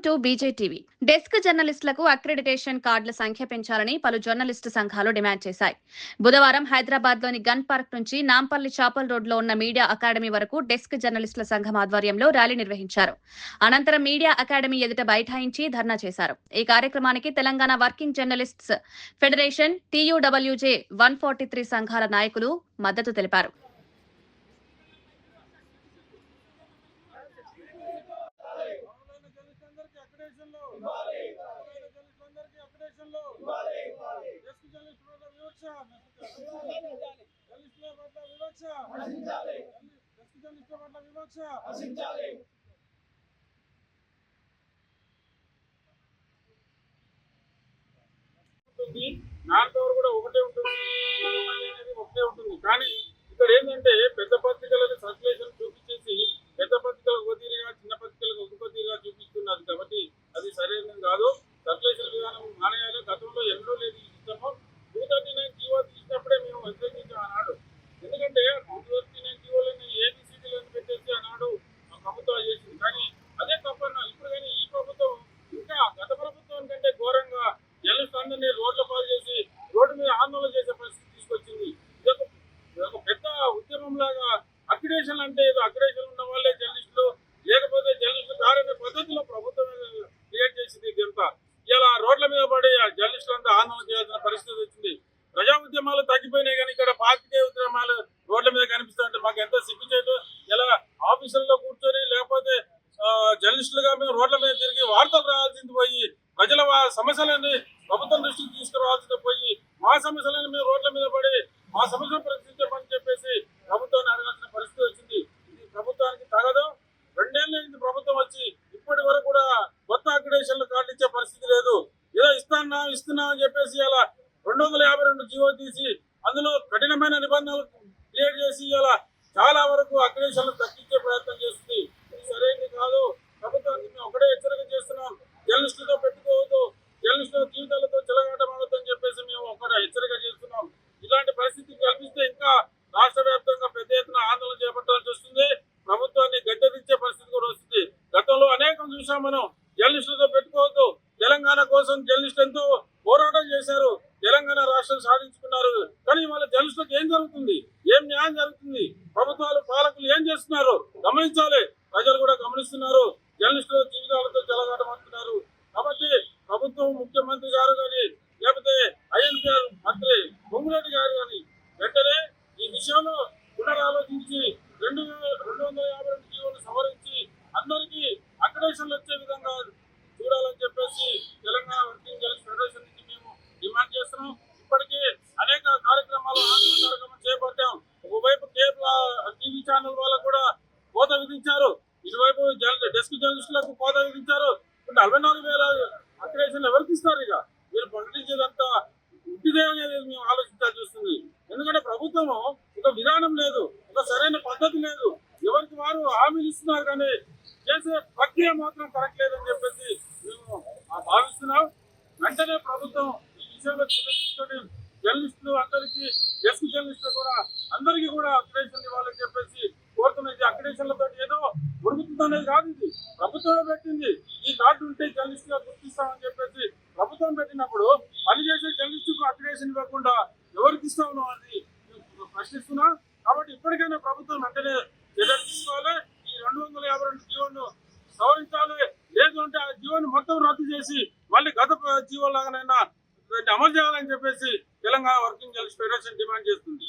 Welcome to BJTV. Desk జర్నలిస్టులకు accreditation కార్డుల సంఖ్య పెంచాలని పలు జర్నలిస్టు సంఘాలు డిమాండ్ చేశాయి. బుధవారం హైదరాబాద్లోని గన్ పార్క్ నుంచి నాంపల్లి చాపల్ రోడ్లో ఉన్న మీడియా అకాడమీ వరకు డెస్క్ జర్నలిస్టుల సంఘం ఆధ్వర్యంలో ర్యాలీ నిర్వహించారు. అనంతరం మీడియా అకాడమీ ఎదుట బైఠాయించి ధర్నా చేశారు. ఈ కార్యక్రమానికి Telangana working journalists federation, TUWJ 143 సంఘాల నాయకులు మద్దతు తెలిపారు. నాన్ పవర్ కూడా ఒకటే ఉంటుంది, అనేది ఒకటే ఉంటుంది. కానీ ఇక్కడ ఏంటంటే పెద్ద పత్రికలను సర్క్యులేషన్ చూపించేసి పెద్ద పత్రికలకు ఒక తీరుగా, చిన్న పత్రికలకు ఒక తీరుగా చూపిస్తున్నారు. కాబట్టి అది సరైనది కాదు. సర్క్యులేషన్ విధానం మానేయాలి. గతంలో ఎన్నో లేదు ఈ సిస్టమ్. 239 జీవో తీసినప్పుడే మేము వ్యతిరేకించాం ఆనాడు. ఎందుకంటే 239 జీవోలను ABCDలను పెట్టేసి ఆనాడు ప్రభుత్వం చేసింది. కానీ అదే తప్పన్నా ఇప్పుడు కానీ ఈ ప్రభుత్వం ఇంకా గత ప్రభుత్వం కంటే ఘోరంగా జర్నలిస్ట్ అందరినీ రోడ్ల పాలు చేసి రోడ్డు మీద ఆందోళన చేసే పరిస్థితి తీసుకొచ్చింది. ఇది ఒక పెద్ద ఉద్యమం లాగా. అక్రిడేషన్ అంటే ఏదో అక్రిడేషన్ ఉన్న వాళ్ళే జర్నలిస్టులు, లేకపోతే జర్నలిస్టులు కారనే పద్ధతిలో ప్రభుత్వం క్రియేట్ చేసింది. ఇదంతా ఇలా రోడ్ల మీద పడి జర్నలిస్టులు అంతా ఆందోళన చేయాల్సిన పరిస్థితి వచ్చింది. ప్రజా ఉద్యమాలు తగ్గిపోయినాయి, కానీ ఇక్కడ పార్టీ ఉద్యమాలు రోడ్ల మీద కనిపిస్తుంటే మాకు ఎంత సిగ్గుచేటు. ఇలా ఆఫీసుల్లో కూర్చొని లేకపోతే జర్నలిస్టులుగా మేము రోడ్ల మీద తిరిగి వార్తలు రావాల్సింది పోయి, ప్రజల సమస్యలని ప్రభుత్వం దృష్టికి తీసుకురావాల్సింది పోయి, మా సమస్యలను మేము రోడ్ల మీద పడి మా సమస్యలు పరిష్కరించమని చెప్పేసి ప్రభుత్వాన్ని అడగాల్సిన పరిస్థితి వచ్చింది. ఇది ప్రభుత్వానికి తగదు. 2 ఏళ్ళ నుంచి ప్రభుత్వం వచ్చి ఇప్పటి వరకు కూడా కొత్త అక్రిడేషన్లు కార్డు ఇచ్చే పరిస్థితి లేదు. ఏదో ఇస్తున్నాం అని చెప్పేసి ఇలా 252 జీవో తీసి అందులో కఠినమైన నిబంధనలు క్రియేట్ చేసి ఇలా చాలా వరకు అక్రిడేషన్లు తగ్గించే ప్రయత్నం చేస్తుంది. ఇది సరైనది కాదు. ప్రభుత్వానికి మేము ఒకటే హెచ్చరిక చేస్తున్నాం. జర్నలిస్టులతో పెట్టుకోవద్దు, జర్నలిస్టుల జీవితాలతో చెలగాటమాడొద్దు అని చెప్పేసి మేము ఒకటే హెచ్చరిక చేస్తున్నాం. ఇలాంటి పరిస్థితి కల్పిస్తే ఇంకా రాష్ట్ర వ్యాప్తంగా పెద్ద ఎత్తున ఆందోళన చేపట్టాల్సి వస్తుంది. ప్రభుత్వాన్ని గద్దెదించే పరిస్థితి కూడా వస్తుంది. గతంలో అనేకం చూసాం మనం. జర్నలిస్టులతో పెట్టుకోవద్దు. తెలంగాణ కోసం జర్నలిస్టులు ఎంతో పోరాటం చేశారు. తెలంగాణ రాష్ట్రం సాధించుకున్నారు. కానీ వాళ్ళ జర్నలిస్టులకు ఏం జరుగుతుంది, ఏం న్యాయం జరుగుతుంది, ప్రభుత్వాలు పాలకులు ఏం చేస్తున్నారు గమనించాలి. ప్రజలు కూడా గమనిస్తున్నారు. జర్నలిస్టుల జీవితాలతో చెలగాటమంటున్నారు. కాబట్టి ప్రభుత్వం, ముఖ్యమంత్రి గారు కానీ లేకపోతే INPR మంత్రి పొంగులేటి గారు కానీ వెంటనే ఈ విషయంలో పునరాలోచించి 252 జీవోలు సవరించి అందరికీ అక్రిడేషన్లు వచ్చే విధంగా చూడాలని చెప్పేసి తెలంగాణ వర్కింగ్ జర్నలిస్ట్ ఫెడరేషన్ నుంచి మేము డిమాండ్ చేస్తున్నాం. ఇప్పటికే అనేక కార్యక్రమాలు, ఆందోళన కార్యక్రమం చేపట్టాం. ఒకవైపు టీవీ ఛానల్ వాళ్ళకు కూడా కోత విధించారు, ఇటువైపు డెస్క్ జర్నలిస్టులకు కోత విధించారు. 44,000 అక్రిడేషన్లు ఎవరికి ఇస్తారు? ఇక మీరు ప్రకటించేదంతా ఉట్టిదే అనేది మేము ఆలోచించాల్సి వస్తుంది. ఎందుకంటే ప్రభుత్వము ఒక విధానం లేదు, ఒక సరైన పద్ధతి లేదు. ఎవరికి వారు హామీలు ఇస్తున్నారు కానీ చేసే ప్రక్రియ మాత్రం కరెక్ట్ లేదని చెప్పేసి మేము భావిస్తున్నాం. వెంటనే ప్రభుత్వం ఈ విషయంలో చర్య తీసుకొని జర్నలిస్టులు అందరికీ, డెస్క్ జర్నలిస్టులు కూడా అందరికీ కూడా అక్రిడేషన్ ఇవ్వాలని చెప్పేసి కోరుతున్నది. అక్రిడేషన్లతో ఏదో ఉరుకుతుందనేది కాదు. ఇది ప్రభుత్వమే పెట్టింది. ఈ కార్డు ఉంటే జర్నలిస్ట్ గా గుర్తిస్తామని చెప్పేసి ప్రభుత్వం పెట్టినప్పుడు పనిచేసే జర్నలిస్టుకు అక్రిడేషన్ ఇవ్వకుండా ఎవరికి ఇస్తామో అది ప్రశ్నిస్తున్నాం. కాబట్టి ఇప్పటికైనా ప్రభుత్వం వెంటనే చర్యలు తీసుకోవాలి. ఈ 252 జీవోను సవరించాలి. లేదు అంటే ఆ జీవోని మొత్తం రద్దు చేసి మళ్ళీ గత జీవో లాగానైనా అమలు చేయాలని చెప్పేసి Telangana working journalist federation demand చేస్తుంది.